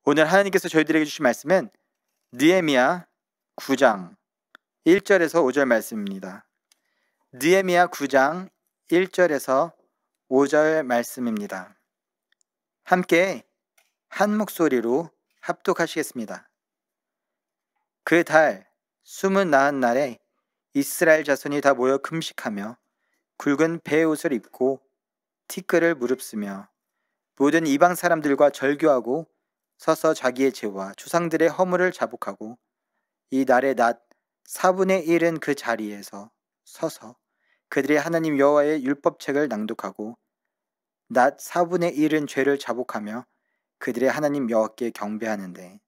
오늘 하나님께서 저희들에게 주신 말씀은 느헤미야 9장 1절에서 5절 말씀입니다. 느헤미야 9장 1절에서 5절 말씀입니다. 함께 한 목소리로 합독하시겠습니다. 그 달 29날에 이스라엘 자손이 다 모여 금식하며 굵은 베옷을 입고 티끌을 무릅쓰며 모든 이방 사람들과 절교하고 서서 자기의 죄와 조상들의 허물을 자복하고 이 날의 낮 4분의 1은 그 자리에서 서서 그들의 하나님 여호와의 율법책을 낭독하고 낮 4분의 1은 죄를 자복하며 그들의 하나님 여호와께 경배하는데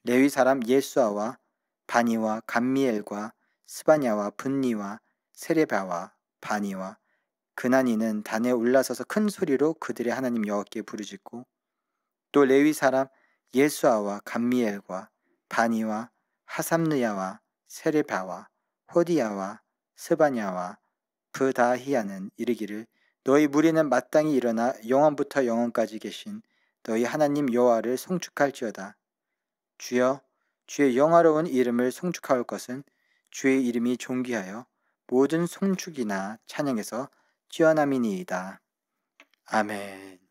레위 사람 예수아와 바니와 감미엘과 스바냐와 분니와 세레바와 바니와 그나니는 단에 올라서서 큰 소리로 그들의 하나님 여호와께 부르짖고 또 레위 사람 예수아와 감미엘과 바니와 하삼느야와 세레바와 호디야와 스바냐와 브다히야는 이르기를 너희 무리는 마땅히 일어나 영원부터 영원까지 계신 너희 하나님 여호와를 송축할지어다. 주여, 주의 영화로운 이름을 송축할 것은 주의 이름이 존귀하여 모든 송축이나 찬양에서 뛰어남이니이다. 아멘.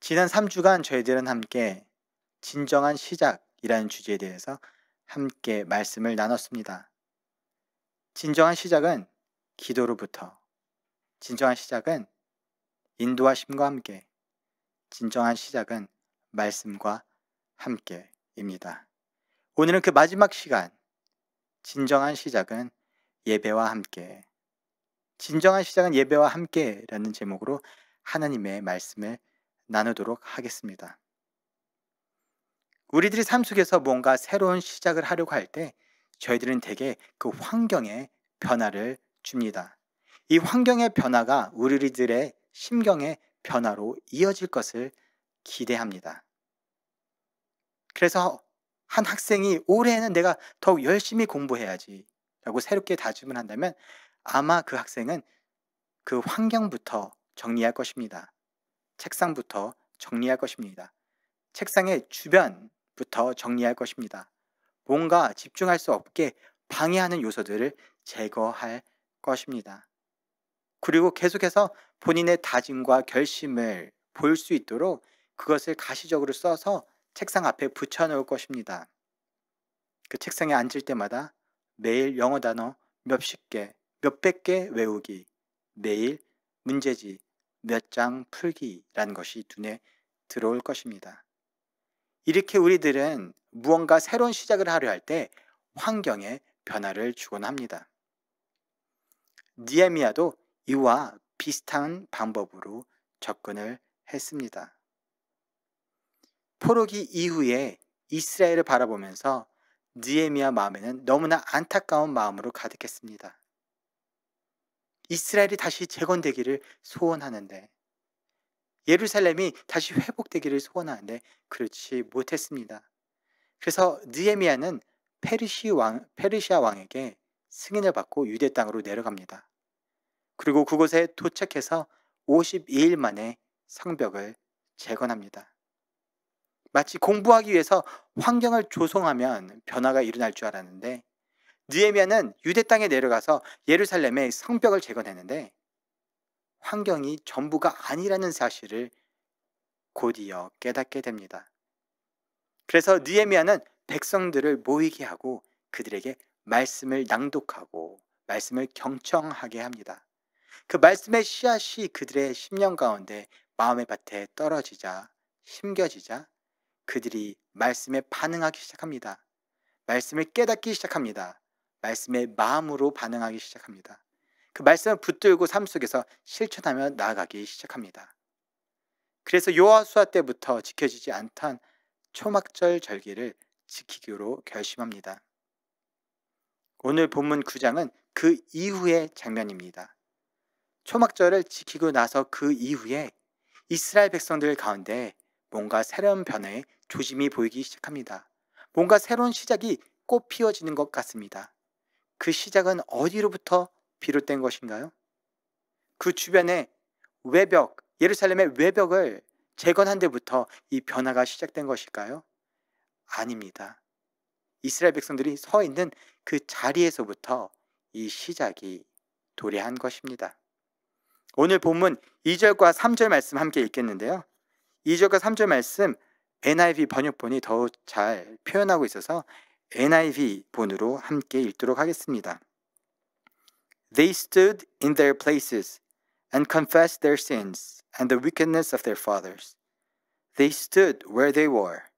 지난 3주간 저희들은 함께 진정한 시작이라는 주제에 대해서 함께 말씀을 나눴습니다. 진정한 시작은 기도로부터, 진정한 시작은 인도하심과 함께, 진정한 시작은 말씀과 함께입니다. 오늘은 그 마지막 시간, 진정한 시작은 예배와 함께, 진정한 시작은 예배와 함께라는 제목으로 하나님의 말씀을 나누도록 하겠습니다. 우리들이 삶 속에서 뭔가 새로운 시작을 하려고 할 때 저희들은 대개 그 환경에 변화를 줍니다. 이 환경의 변화가 우리들의 심경의 변화로 이어질 것을 기대합니다. 그래서 한 학생이 올해는 내가 더욱 열심히 공부해야지 라고 새롭게 다짐을 한다면 아마 그 학생은 그 환경부터 정리할 것입니다. 책상부터 정리할 것입니다. 책상의 주변부터 정리할 것입니다. 뭔가 집중할 수 없게 방해하는 요소들을 제거할 것입니다. 그리고 계속해서 본인의 다짐과 결심을 볼 수 있도록 그것을 가시적으로 써서 책상 앞에 붙여놓을 것입니다. 그 책상에 앉을 때마다 매일 영어 단어 몇십 개, 몇백 개 외우기, 매일 문제지 몇 장 풀기라는 것이 눈에 들어올 것입니다. 이렇게 우리들은 무언가 새로운 시작을 하려 할 때 환경에 변화를 주곤 합니다. 느헤미야도 이와 비슷한 방법으로 접근을 했습니다. 포로기 이후에 이스라엘을 바라보면서 느헤미야 마음에는 너무나 안타까운 마음으로 가득했습니다. 이스라엘이 다시 재건되기를 소원하는데, 예루살렘이 다시 회복되기를 소원하는데 그렇지 못했습니다. 그래서 느헤미야는 페르시아 왕에게 승인을 받고 유대 땅으로 내려갑니다. 그리고 그곳에 도착해서 52일 만에 성벽을 재건합니다. 마치 공부하기 위해서 환경을 조성하면 변화가 일어날 줄 알았는데 느헤미야는 유대 땅에 내려가서 예루살렘의 성벽을 재건했는데 환경이 전부가 아니라는 사실을 곧이어 깨닫게 됩니다. 그래서 느헤미야는 백성들을 모이게 하고 그들에게 말씀을 낭독하고 말씀을 경청하게 합니다. 그 말씀의 씨앗이 그들의 심령 가운데 마음의 밭에 떨어지자 심겨지자 그들이 말씀에 반응하기 시작합니다. 말씀을 깨닫기 시작합니다. 말씀의 마음으로 반응하기 시작합니다. 그 말씀을 붙들고 삶 속에서 실천하며 나아가기 시작합니다. 그래서 여호수아 때부터 지켜지지 않던 초막절 절기를 지키기로 결심합니다. 오늘 본문 9장은 그 이후의 장면입니다. 초막절을 지키고 나서 그 이후에 이스라엘 백성들 가운데 뭔가 새로운 변화의 조짐이 보이기 시작합니다. 뭔가 새로운 시작이 꽃 피어지는 것 같습니다. 그 시작은 어디로부터 비롯된 것인가요? 그 주변에 외벽, 예루살렘의 외벽을 재건한 데부터 이 변화가 시작된 것일까요? 아닙니다. 이스라엘 백성들이 서 있는 그 자리에서부터 이 시작이 도래한 것입니다. 오늘 본문 2절과 3절 말씀 함께 읽겠는데요. 2절과 3절 말씀 NIV 번역본이 더욱 잘 표현하고 있어서 NIV 본으로 함께 읽도록 하겠습니다. They stood in their places and confessed their sins and the wickedness of their fathers. They stood where they were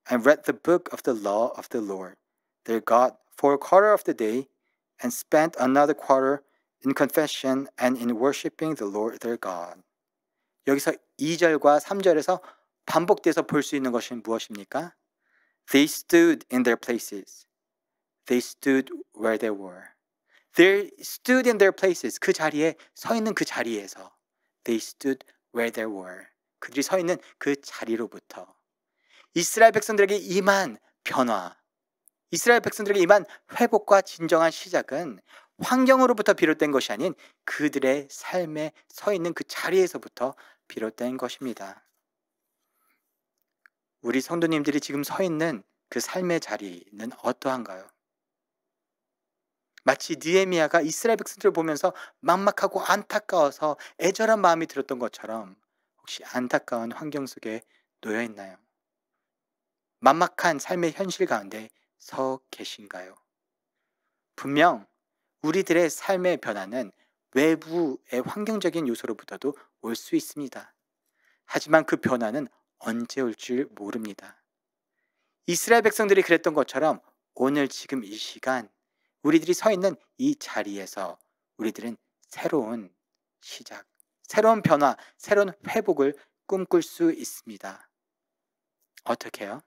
and read the book of the law of the Lord, their God, for a quarter of the day, and spent another quarter in confession and in worshiping the Lord their God. 여기서 2절과 3절에서 반복돼서 볼 수 있는 것은 무엇입니까? They stood in their places. They stood where they were. They stood in their places. 그 자리에 서 있는 그 자리에서 They stood where they were. 그들이 서 있는 그 자리로부터 이스라엘 백성들에게 임한 변화, 이스라엘 백성들에게 임한 회복과 진정한 시작은 환경으로부터 비롯된 것이 아닌 그들의 삶에 서 있는 그 자리에서부터 비롯된 것입니다. 우리 성도님들이 지금 서 있는 그 삶의 자리는 어떠한가요? 마치 느헤미야가 이스라엘 백성들을 보면서 막막하고 안타까워서 애절한 마음이 들었던 것처럼 혹시 안타까운 환경 속에 놓여 있나요? 만막한 삶의 현실 가운데 서 계신가요? 분명 우리들의 삶의 변화는 외부의 환경적인 요소로부터도 올 수 있습니다. 하지만 그 변화는 언제 올 줄 모릅니다. 이스라엘 백성들이 그랬던 것처럼 오늘 지금 이 시간 우리들이 서 있는 이 자리에서 우리들은 새로운 시작, 새로운 변화, 새로운 회복을 꿈꿀 수 있습니다. 어떻게요?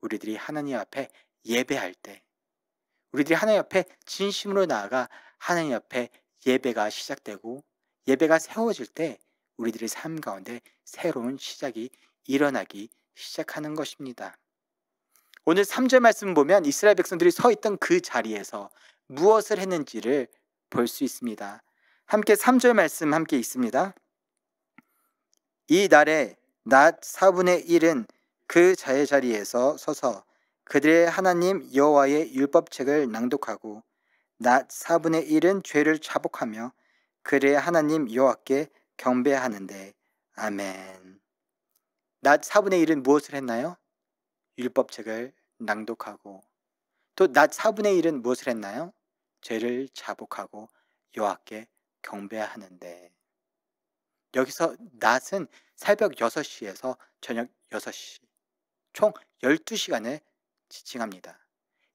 우리들이 하나님 앞에 예배할 때, 우리들이 하나님 앞에 진심으로 나아가 하나님 앞에 예배가 시작되고 예배가 세워질 때 우리들의 삶 가운데 새로운 시작이 일어나기 시작하는 것입니다. 오늘 3절 말씀 보면 이스라엘 백성들이 서 있던 그 자리에서 무엇을 했는지를 볼 수 있습니다. 함께 3절 말씀 함께 있습니다. 이 날에 낮 4분의 1은 그 자리에서 서서 그들의 하나님 여호와의 율법책을 낭독하고 낮 4분의 1은 죄를 자복하며 그들의 하나님 여호와께 경배하는데 아멘. 낮 4분의 1은 무엇을 했나요? 율법책을 낭독하고 또 낮 4분의 1은 무엇을 했나요? 죄를 자복하고 여호와께 경배하는데 여기서 낮은 새벽 6시에서 저녁 6시 총 12시간을 지칭합니다.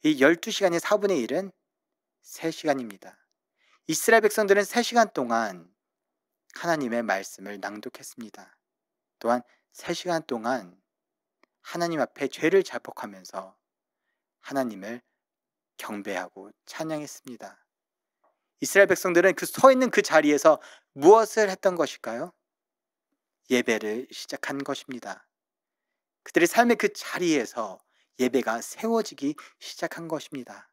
이 12시간의 4분의 1은 3시간입니다. 이스라엘 백성들은 3시간 동안 하나님의 말씀을 낭독했습니다. 또한 3시간 동안 하나님 앞에 죄를 자복하면서 하나님을 경배하고 찬양했습니다. 이스라엘 백성들은 그 서 있는 그 자리에서 무엇을 했던 것일까요? 예배를 시작한 것입니다. 그들의 삶의 그 자리에서 예배가 세워지기 시작한 것입니다.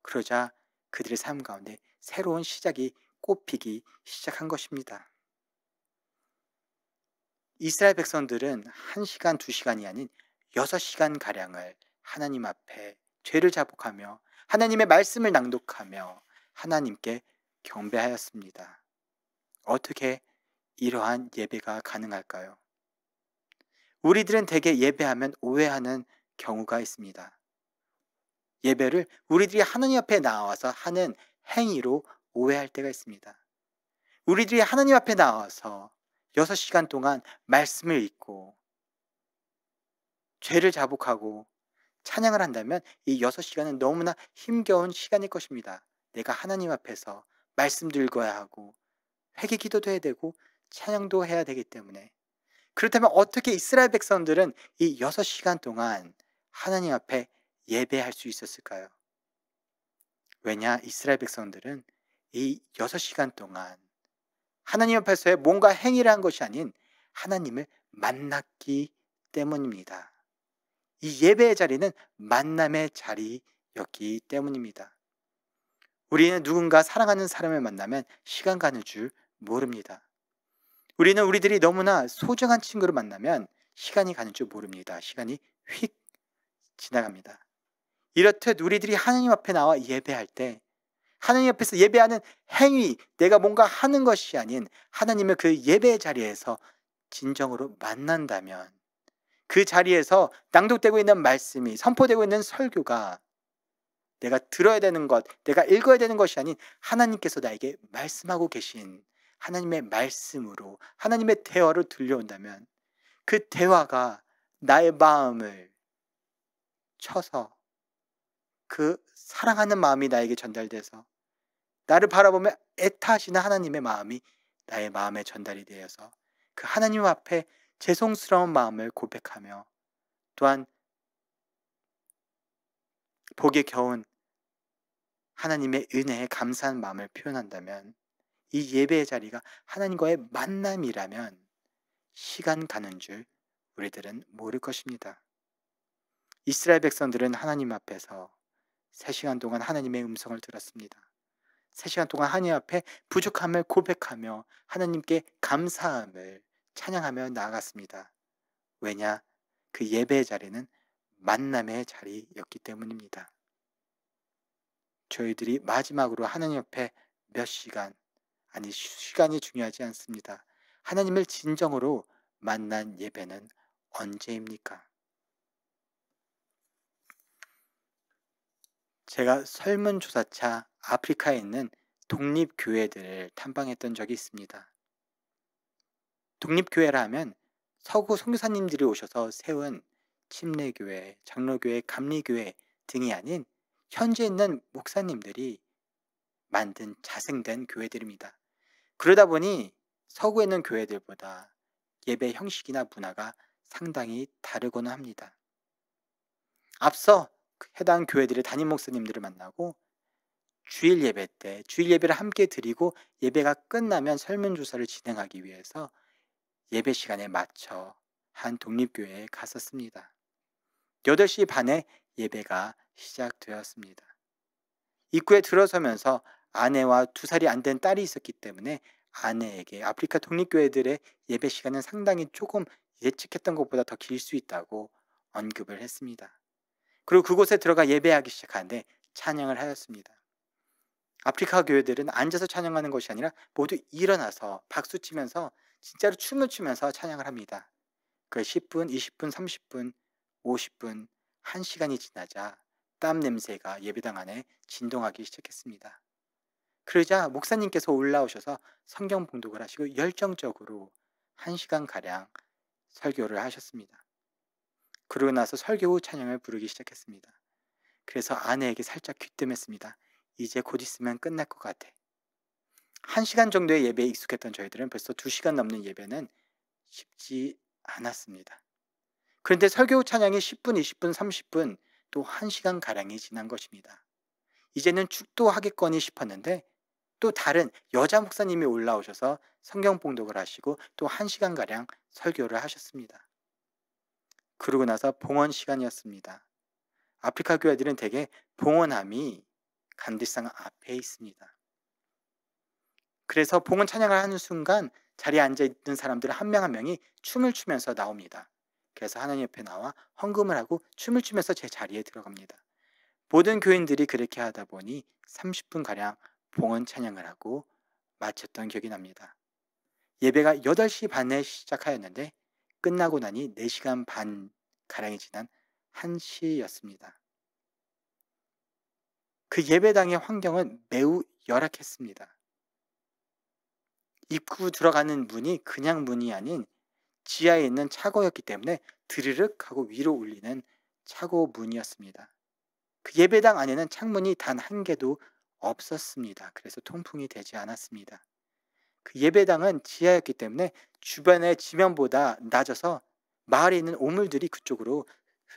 그러자 그들의 삶 가운데 새로운 시작이 꽃피기 시작한 것입니다. 이스라엘 백성들은 1시간, 2시간이 아닌 6시간 가량을 하나님 앞에 죄를 자복하며 하나님의 말씀을 낭독하며 하나님께 경배하였습니다. 어떻게 이러한 예배가 가능할까요? 우리들은 대개 예배하면 오해하는 경우가 있습니다. 예배를 우리들이 하나님 앞에 나와서 하는 행위로 오해할 때가 있습니다. 우리들이 하나님 앞에 나와서 6시간 동안 말씀을 읽고 죄를 자복하고 찬양을 한다면 이 6시간은 너무나 힘겨운 시간일 것입니다. 내가 하나님 앞에서 말씀도 읽어야 하고 회개 기도도 해야 되고 찬양도 해야 되기 때문에 그렇다면 어떻게 이스라엘 백성들은 이 6시간 동안 하나님 앞에 예배할 수 있었을까요? 왜냐 이스라엘 백성들은 이 6시간 동안 하나님 앞에서의 뭔가 행위를 한 것이 아닌 하나님을 만났기 때문입니다. 이 예배의 자리는 만남의 자리였기 때문입니다. 우리는 누군가 사랑하는 사람을 만나면 시간 가는 줄 모릅니다. 우리는 우리들이 너무나 소중한 친구를 만나면 시간이 가는 줄 모릅니다. 시간이 휙 지나갑니다. 이렇듯 우리들이 하나님 앞에 나와 예배할 때 하나님 앞에서 예배하는 행위, 내가 뭔가 하는 것이 아닌 하나님의 그 예배 자리에서 진정으로 만난다면 그 자리에서 낭독되고 있는 말씀이, 선포되고 있는 설교가 내가 들어야 되는 것, 내가 읽어야 되는 것이 아닌 하나님께서 나에게 말씀하고 계신 하나님의 말씀으로 하나님의 대화로 들려온다면 그 대화가 나의 마음을 쳐서 그 사랑하는 마음이 나에게 전달돼서 나를 바라보며 애타하시는 하나님의 마음이 나의 마음에 전달이 되어서 그 하나님 앞에 죄송스러운 마음을 고백하며 또한 복에 겨운 하나님의 은혜에 감사한 마음을 표현한다면 이 예배의 자리가 하나님과의 만남이라면 시간 가는 줄 우리들은 모를 것입니다. 이스라엘 백성들은 하나님 앞에서 3시간 동안 하나님의 음성을 들었습니다. 3시간 동안 하나님 앞에 부족함을 고백하며 하나님께 감사함을 찬양하며 나아갔습니다. 왜냐? 그 예배의 자리는 만남의 자리였기 때문입니다. 저희들이 마지막으로 하나님 앞에 몇 시간, 아니 시간이 중요하지 않습니다. 하나님을 진정으로 만난 예배는 언제입니까? 제가 설문조사차 아프리카에 있는 독립교회들을 탐방했던 적이 있습니다. 독립교회라 하면 서구 선교사님들이 오셔서 세운 침례교회, 장로교회, 감리교회 등이 아닌 현재 있는 목사님들이 만든 자생된 교회들입니다. 그러다 보니 서구에 있는 교회들보다 예배 형식이나 문화가 상당히 다르고는 합니다. 앞서 해당 교회들의 담임 목사님들을 만나고 주일 예배 때 주일 예배를 함께 드리고 예배가 끝나면 설문조사를 진행하기 위해서 예배 시간에 맞춰 한 독립교회에 갔었습니다. 8시 반에 예배가 시작되었습니다. 입구에 들어서면서 아내와 2살이 안 된 딸이 있었기 때문에 아내에게 아프리카 독립교회들의 예배 시간은 상당히 조금 예측했던 것보다 더 길 수 있다고 언급을 했습니다. 그리고 그곳에 들어가 예배하기 시작하는데 찬양을 하였습니다. 아프리카 교회들은 앉아서 찬양하는 것이 아니라 모두 일어나서 박수치면서 진짜로 춤을 추면서 찬양을 합니다. 그 10분, 20분, 30분, 50분, 1시간이 지나자 땀 냄새가 예배당 안에 진동하기 시작했습니다. 그러자 목사님께서 올라오셔서 성경 봉독을 하시고 열정적으로 1시간가량 설교를 하셨습니다. 그러고 나서 설교 후 찬양을 부르기 시작했습니다. 그래서 아내에게 살짝 귀뜸했습니다. 이제 곧 있으면 끝날 것 같아. 1시간 정도의 예배에 익숙했던 저희들은 벌써 2시간 넘는 예배는 쉽지 않았습니다. 그런데 설교 후 찬양이 10분, 20분, 30분, 또 1시간가량이 지난 것입니다. 이제는 축도하겠거니 싶었는데 또 다른 여자 목사님이 올라오셔서 성경 봉독을 하시고 또 1시간가량 설교를 하셨습니다. 그러고 나서 봉헌 시간이었습니다. 아프리카 교회들은 대개 봉헌함이 간디상 앞에 있습니다. 그래서 봉헌 찬양을 하는 순간 자리에 앉아있는 사람들 한 명 한 명이 춤을 추면서 나옵니다. 그래서 하나님 옆에 나와 헌금을 하고 춤을 추면서 제 자리에 들어갑니다. 모든 교인들이 그렇게 하다 보니 30분가량 봉헌 찬양을 하고 마쳤던 기억이 납니다. 예배가 8시 반에 시작하였는데 끝나고 나니 4시간 반가량이 지난 1시였습니다. 그 예배당의 환경은 매우 열악했습니다. 입구 들어가는 문이 그냥 문이 아닌 지하에 있는 차고였기 때문에 드르륵 하고 위로 올리는 차고 문이었습니다. 그 예배당 안에는 창문이 단 한 개도 없었습니다. 그래서 통풍이 되지 않았습니다. 그 예배당은 지하였기 때문에 주변의 지면보다 낮아서 마을에 있는 오물들이 그쪽으로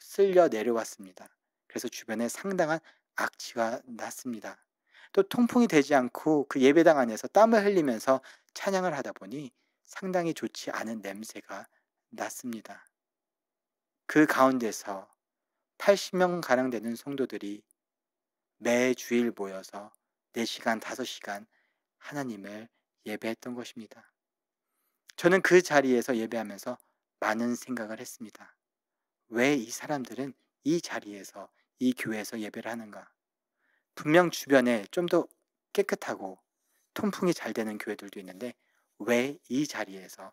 쓸려 내려왔습니다. 그래서 주변에 상당한 악취가 났습니다. 또 통풍이 되지 않고 그 예배당 안에서 땀을 흘리면서 찬양을 하다 보니 상당히 좋지 않은 냄새가 났습니다. 그 가운데서 80명가량 되는 성도들이 매 주일 모여서 4시간, 5시간 하나님을 예배했던 것입니다. 저는 그 자리에서 예배하면서 많은 생각을 했습니다. 왜 이 사람들은 이 자리에서, 이 교회에서 예배를 하는가? 분명 주변에 좀 더 깨끗하고 통풍이 잘 되는 교회들도 있는데 왜 이 자리에서,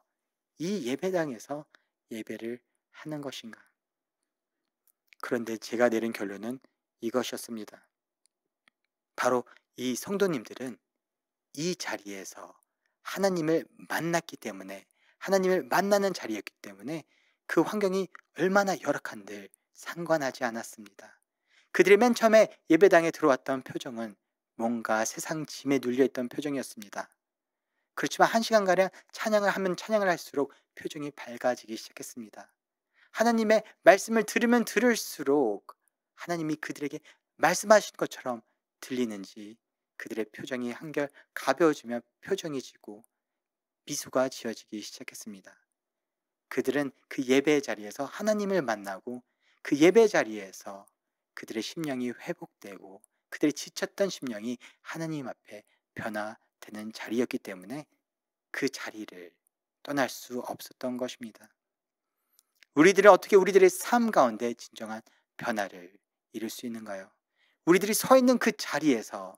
이 예배당에서 예배를 하는 것인가? 그런데 제가 내린 결론은 이것이었습니다. 바로 이 성도님들은 이 자리에서 하나님을 만났기 때문에, 하나님을 만나는 자리였기 때문에 그 환경이 얼마나 열악한들 상관하지 않았습니다. 그들이 맨 처음에 예배당에 들어왔던 표정은 뭔가 세상 짐에 눌려있던 표정이었습니다. 그렇지만 1시간가량 찬양을 하면 찬양을 할수록 표정이 밝아지기 시작했습니다. 하나님의 말씀을 들으면 들을수록 하나님이 그들에게 말씀하신 것처럼 들리는지 그들의 표정이 한결 가벼워지며 표정이 지고 미소가 지어지기 시작했습니다. 그들은 그 예배 자리에서 하나님을 만나고 그 예배 자리에서 그들의 심령이 회복되고 그들의 지쳤던 심령이 하나님 앞에 변화되는 자리였기 때문에 그 자리를 떠날 수 없었던 것입니다. 우리들은 어떻게 우리들의 삶 가운데 진정한 변화를 이룰 수 있는가요? 우리들이 서 있는 그 자리에서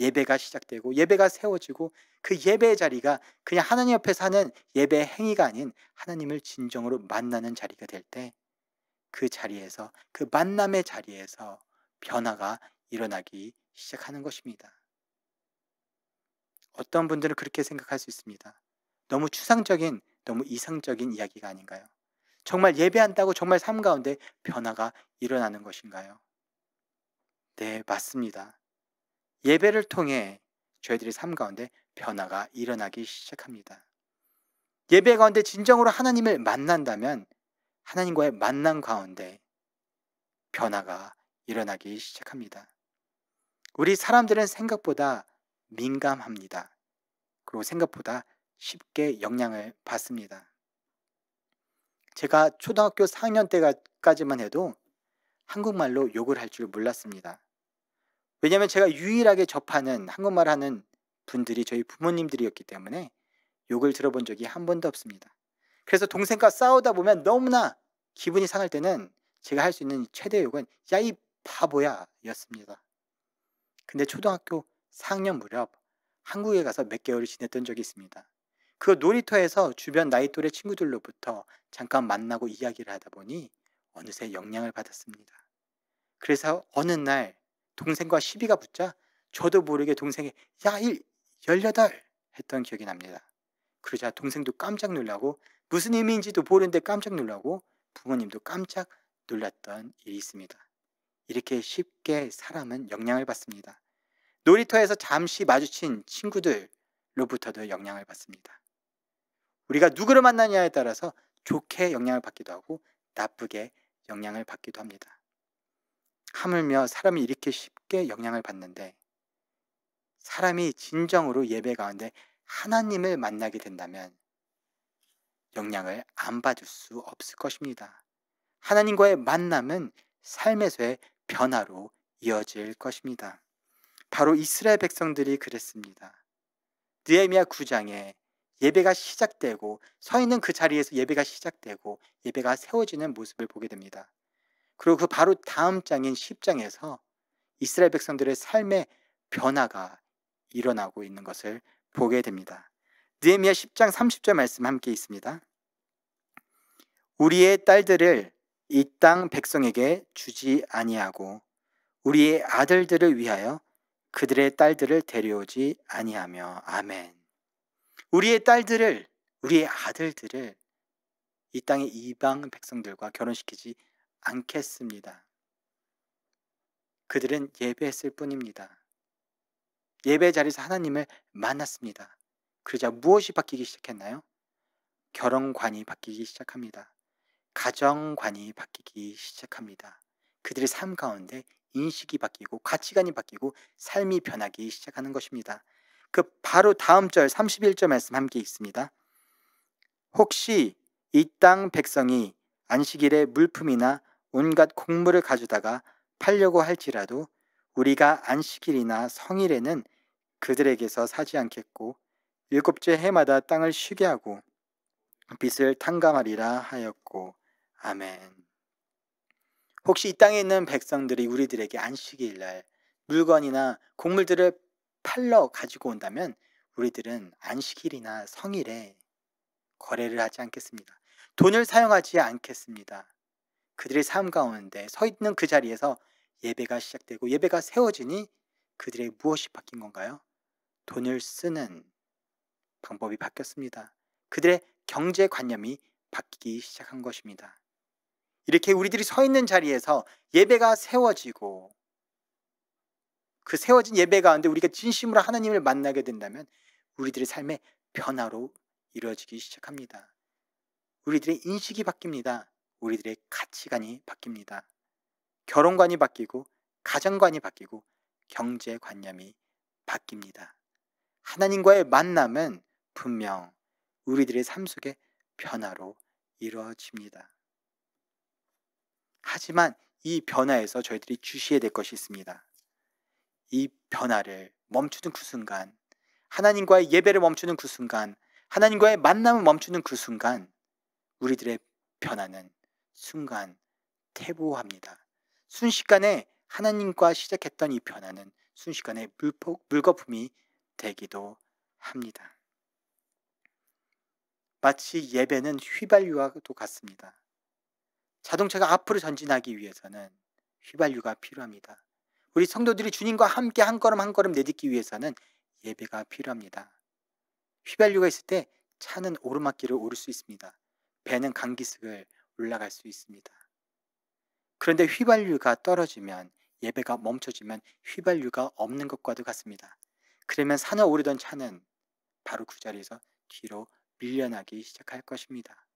예배가 시작되고 예배가 세워지고 그 예배의 자리가 그냥 하나님 옆에서 하는 예배 행위가 아닌 하나님을 진정으로 만나는 자리가 될 때 그 자리에서, 그 만남의 자리에서 변화가 일어나기 시작하는 것입니다. 어떤 분들은 그렇게 생각할 수 있습니다. 너무 추상적인, 너무 이상적인 이야기가 아닌가요? 정말 예배한다고 정말 삶 가운데 변화가 일어나는 것인가요? 네, 맞습니다. 예배를 통해 저희들의 삶 가운데 변화가 일어나기 시작합니다. 예배 가운데 진정으로 하나님을 만난다면 하나님과의 만남 가운데 변화가 일어나기 시작합니다. 우리 사람들은 생각보다 민감합니다. 그리고 생각보다 쉽게 영향을 받습니다. 제가 초등학교 4학년 때까지만 해도 한국말로 욕을 할 줄 몰랐습니다. 왜냐하면 제가 유일하게 접하는 한국말 하는 분들이 저희 부모님들이었기 때문에 욕을 들어본 적이 한 번도 없습니다. 그래서 동생과 싸우다 보면 너무나 기분이 상할 때는 제가 할 수 있는 최대 욕은 야, 이 바보야 였습니다. 근데 초등학교 4학년 무렵 한국에 가서 몇 개월을 지냈던 적이 있습니다. 그 놀이터에서 주변 나이 또래 친구들로부터 잠깐 만나고 이야기를 하다 보니 어느새 영향을 받았습니다. 그래서 어느 날 동생과 시비가 붙자 저도 모르게 동생이 야, 이 18 했던 기억이 납니다. 그러자 동생도 깜짝 놀라고 무슨 의미인지도 모르는데 깜짝 놀라고 부모님도 깜짝 놀랐던 일이 있습니다. 이렇게 쉽게 사람은 영향을 받습니다. 놀이터에서 잠시 마주친 친구들로부터도 영향을 받습니다. 우리가 누구를 만나냐에 따라서 좋게 영향을 받기도 하고 나쁘게 영향을 받기도 합니다. 하물며 사람이 이렇게 쉽게 영향을 받는데 사람이 진정으로 예배 가운데 하나님을 만나게 된다면 영향을 안 받을 수 없을 것입니다. 하나님과의 만남은 삶에서의 변화로 이어질 것입니다. 바로 이스라엘 백성들이 그랬습니다. 느헤미야 9장에 예배가 시작되고 서 있는 그 자리에서 예배가 시작되고 예배가 세워지는 모습을 보게 됩니다. 그리고 그 바로 다음 장인 10장에서 이스라엘 백성들의 삶의 변화가 일어나고 있는 것을 보게 됩니다. 느헤미야 10장 30절 말씀 함께 있습니다. 우리의 딸들을 이 땅 백성에게 주지 아니하고 우리의 아들들을 위하여 그들의 딸들을 데려오지 아니하며. 아멘. 우리의 딸들을, 우리의 아들들을 이 땅의 이방 백성들과 결혼시키지 않겠습니다. 그들은 예배했을 뿐입니다. 예배 자리에서 하나님을 만났습니다. 그러자 무엇이 바뀌기 시작했나요? 결혼관이 바뀌기 시작합니다. 가정관이 바뀌기 시작합니다. 그들의 삶 가운데 인식이 바뀌고 가치관이 바뀌고 삶이 변하기 시작하는 것입니다. 그 바로 다음 절 31절 말씀 함께 있습니다. 혹시 이 땅 백성이 안식일에 물품이나 온갖 곡물을 가져다가 팔려고 할지라도 우리가 안식일이나 성일에는 그들에게서 사지 않겠고 일곱째 해마다 땅을 쉬게 하고 빚을 탕감하리라 하였고. 아멘. 혹시 이 땅에 있는 백성들이 우리들에게 안식일날 물건이나 곡물들을 팔러 가지고 온다면 우리들은 안식일이나 성일에 거래를 하지 않겠습니다. 돈을 사용하지 않겠습니다. 그들의 삶 가운데 서 있는 그 자리에서 예배가 시작되고 예배가 세워지니 그들의 무엇이 바뀐 건가요? 돈을 쓰는 방법이 바뀌었습니다. 그들의 경제관념이 바뀌기 시작한 것입니다. 이렇게 우리들이 서 있는 자리에서 예배가 세워지고 그 세워진 예배 가운데 우리가 진심으로 하나님을 만나게 된다면 우리들의 삶의 변화로 이루어지기 시작합니다. 우리들의 인식이 바뀝니다. 우리들의 가치관이 바뀝니다. 결혼관이 바뀌고 가정관이 바뀌고 경제관념이 바뀝니다. 하나님과의 만남은 분명 우리들의 삶 속에 변화로 이루어집니다. 하지만 이 변화에서 저희들이 주시해야 될 것이 있습니다. 이 변화를 멈추는 그 순간, 하나님과의 예배를 멈추는 그 순간, 하나님과의 만남을 멈추는 그 순간 우리들의 변화는 순간 퇴보합니다. 순식간에 하나님과 시작했던 이 변화는 순식간에 물거품이 되기도 합니다. 마치 예배는 휘발유와도 같습니다. 자동차가 앞으로 전진하기 위해서는 휘발유가 필요합니다. 우리 성도들이 주님과 함께 한 걸음 한 걸음 내딛기 위해서는 예배가 필요합니다. 휘발유가 있을 때 차는 오르막길을 오를 수 있습니다. 배는 강기슭을 올라갈 수 있습니다. 그런데 휘발유가 떨어지면, 예배가 멈춰지면 휘발유가 없는 것과도 같습니다. 그러면 산을 오르던 차는 바로 그 자리에서 뒤로 밀려나기 시작할 것입니다.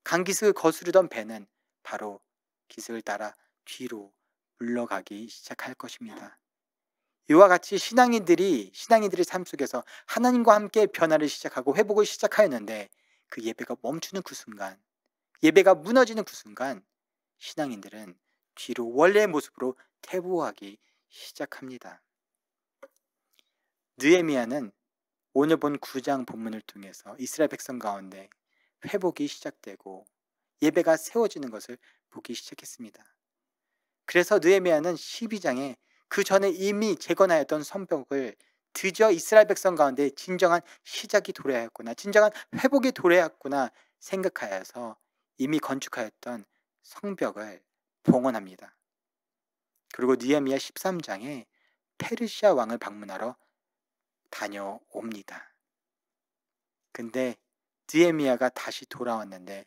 강기슭을 거스르던 배는 바로 기슭을 따라 뒤로 물러가기 시작할 것입니다. 이와 같이 신앙인들의 삶 속에서 하나님과 함께 변화를 시작하고 회복을 시작하였는데 그 예배가 멈추는 그 순간, 예배가 무너지는 그 순간 신앙인들은 뒤로 원래의 모습으로 퇴보하기 시작합니다. 느헤미야는 오늘 본 9장 본문을 통해서 이스라엘 백성 가운데 회복이 시작되고 예배가 세워지는 것을 보기 시작했습니다. 그래서 느헤미야는 12장에 그 전에 이미 재건하였던 성벽을 드디어 이스라엘 백성 가운데 진정한 시작이 도래하였구나, 진정한 회복이 도래하였구나 생각하여서 이미 건축하였던 성벽을 봉헌합니다. 그리고 느헤미야 13장에 페르시아 왕을 방문하러 다녀옵니다. 근데 느헤미야가 다시 돌아왔는데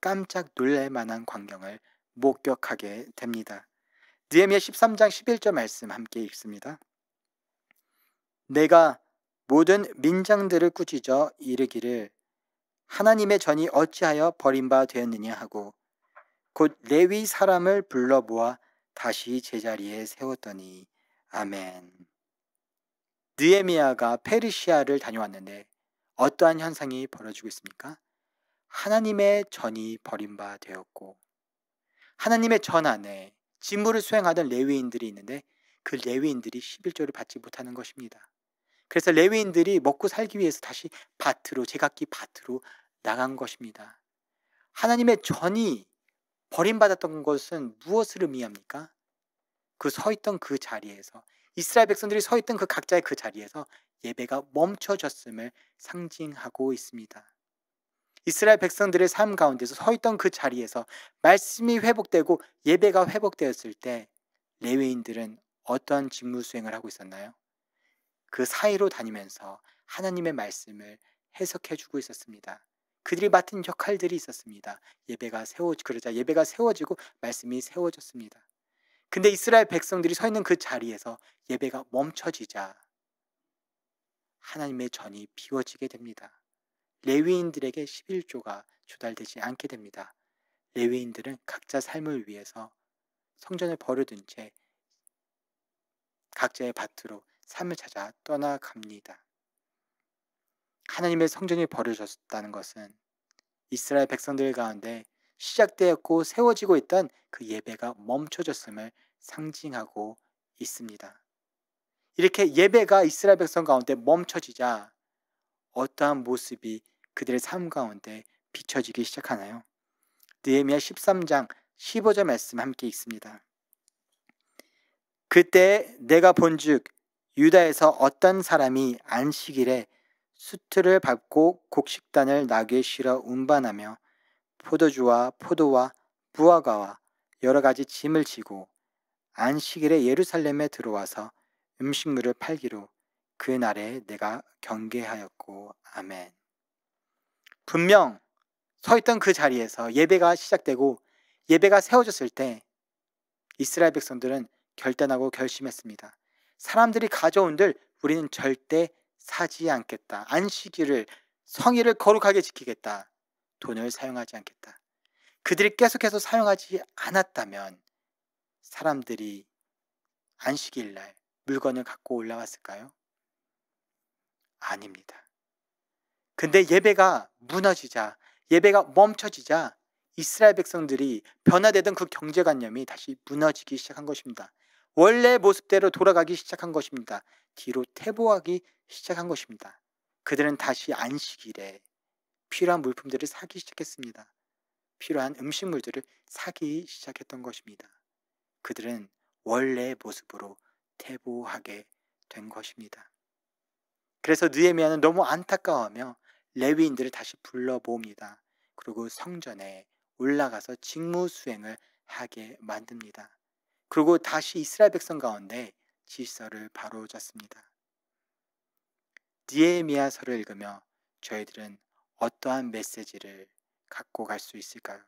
깜짝 놀랄 만한 광경을 목격하게 됩니다. 느헤미야 13장 11절 말씀 함께 읽습니다. 내가 모든 민장들을 꾸짖어 이르기를 하나님의 전이 어찌하여 버림바 되었느냐 하고 곧 레위 사람을 불러 모아 다시 제자리에 세웠더니. 아멘. 느헤미야가 페르시아를 다녀왔는데 어떠한 현상이 벌어지고 있습니까? 하나님의 전이 버림바 되었고 하나님의 전 안에 직무를 수행하던 레위인들이 있는데 그 레위인들이 11조를 받지 못하는 것입니다. 그래서 레위인들이 먹고 살기 위해서 다시 밭으로, 제각기 밭으로 나간 것입니다. 하나님의 전이 버림받았던 것은 무엇을 의미합니까? 그 서 있던 그 자리에서, 이스라엘 백성들이 서 있던 그 각자의 그 자리에서 예배가 멈춰졌음을 상징하고 있습니다. 이스라엘 백성들의 삶 가운데서 서 있던 그 자리에서 말씀이 회복되고 예배가 회복되었을 때 레위인들은 어떤 직무 수행을 하고 있었나요? 그 사이로 다니면서 하나님의 말씀을 해석해 주고 있었습니다. 그들이 맡은 역할들이 있었습니다. 그러자 예배가 세워지고 말씀이 세워졌습니다. 근데 이스라엘 백성들이 서 있는 그 자리에서 예배가 멈춰지자 하나님의 전이 비워지게 됩니다. 레위인들에게 11조가 조달되지 않게 됩니다. 레위인들은 각자 삶을 위해서 성전을 버려둔 채 각자의 밭으로 삶을 찾아 떠나갑니다. 하나님의 성전이 버려졌다는 것은 이스라엘 백성들 가운데 시작되었고 세워지고 있던 그 예배가 멈춰졌음을 상징하고 있습니다. 이렇게 예배가 이스라엘 백성 가운데 멈춰지자 어떠한 모습이 그들의 삶 가운데 비춰지기 시작하나요? 느헤미야 13장 15절 말씀 함께 읽습니다. 그때 내가 본즉 유다에서 어떤 사람이 안식일에 수틀을 밟고 곡식단을 나귀에 실어 운반하며 포도주와 포도와 무화과와 여러 가지 짐을 지고 안식일에 예루살렘에 들어와서 음식물을 팔기로 그 날에 내가 경계하였고. 아멘. 분명 서 있던 그 자리에서 예배가 시작되고 예배가 세워졌을 때 이스라엘 백성들은 결단하고 결심했습니다. 사람들이 가져온들 우리는 절대 사지 않겠다. 안식일을, 성일을 거룩하게 지키겠다. 돈을 사용하지 않겠다. 그들이 계속해서 사용하지 않았다면 사람들이 안식일날 물건을 갖고 올라왔을까요? 아닙니다. 근데 예배가 무너지자, 예배가 멈춰지자 이스라엘 백성들이 변화되던 그 경제관념이 다시 무너지기 시작한 것입니다. 원래 모습대로 돌아가기 시작한 것입니다. 뒤로 퇴보하기 시작한 것입니다. 그들은 다시 안식일에 필요한 물품들을 사기 시작했습니다. 필요한 음식물들을 사기 시작했던 것입니다. 그들은 원래 모습으로 퇴보하게 된 것입니다. 그래서 느헤미야는 너무 안타까워하며 레위인들을 다시 불러 모읍니다. 그리고 성전에 올라가서 직무 수행을 하게 만듭니다. 그리고 다시 이스라엘 백성 가운데 질서를 바로잡습니다. 느헤미야서를 읽으며 저희들은 어떠한 메시지를 갖고 갈 수 있을까요?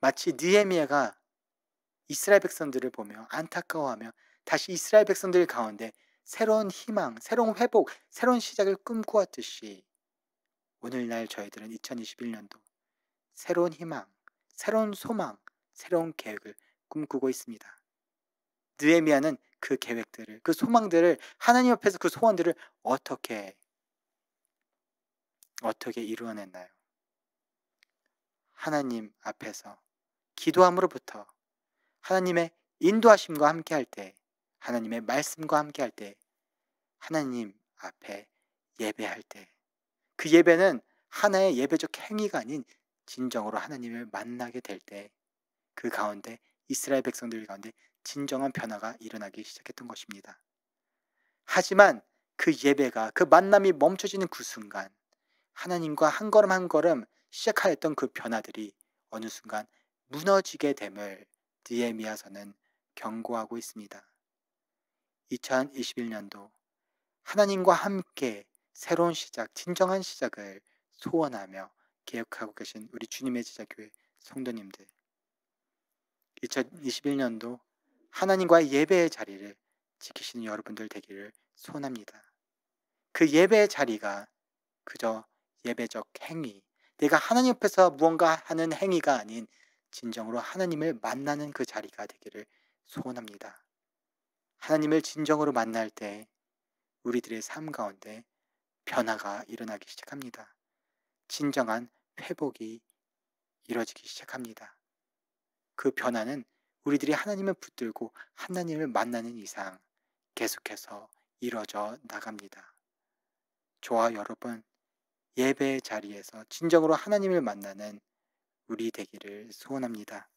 마치 느헤미야가 이스라엘 백성들을 보며 안타까워하며 다시 이스라엘 백성들 가운데 새로운 희망, 새로운 회복, 새로운 시작을 꿈꾸었듯이 오늘날 저희들은 2021년도 새로운 희망, 새로운 소망, 새로운 계획을 꿈꾸고 있습니다. 느헤미야는 그 계획들을, 그 소망들을, 하나님 앞에서 그 소원들을 어떻게 이루어냈나요? 하나님 앞에서 기도함으로부터 하나님의 인도하심과 함께할 때, 하나님의 말씀과 함께할 때, 하나님 앞에 예배할 때, 그 예배는 하나의 예배적 행위가 아닌 진정으로 하나님을 만나게 될 때, 그 가운데 이스라엘 백성들 가운데 진정한 변화가 일어나기 시작했던 것입니다. 하지만 그 예배가, 그 만남이 멈춰지는 그 순간 하나님과 한 걸음 한 걸음 시작하였던 그 변화들이 어느 순간 무너지게 됨을 느헤미야서는 경고하고 있습니다. 2021년도 하나님과 함께 새로운 시작, 진정한 시작을 소원하며 계획하고 계신 우리 주님의 제자교회 성도님들, 2021년도 하나님과의 예배의 자리를 지키시는 여러분들 되기를 소원합니다. 그 예배의 자리가 그저 예배적 행위, 내가 하나님 앞에서 무언가 하는 행위가 아닌 진정으로 하나님을 만나는 그 자리가 되기를 소원합니다. 하나님을 진정으로 만날 때 우리들의 삶 가운데 변화가 일어나기 시작합니다. 진정한 회복이 이루어지기 시작합니다. 그 변화는 우리들이 하나님을 붙들고 하나님을 만나는 이상 계속해서 이루어져 나갑니다. 저와 여러분, 예배의 자리에서 진정으로 하나님을 만나는 우리 되기를 소원합니다.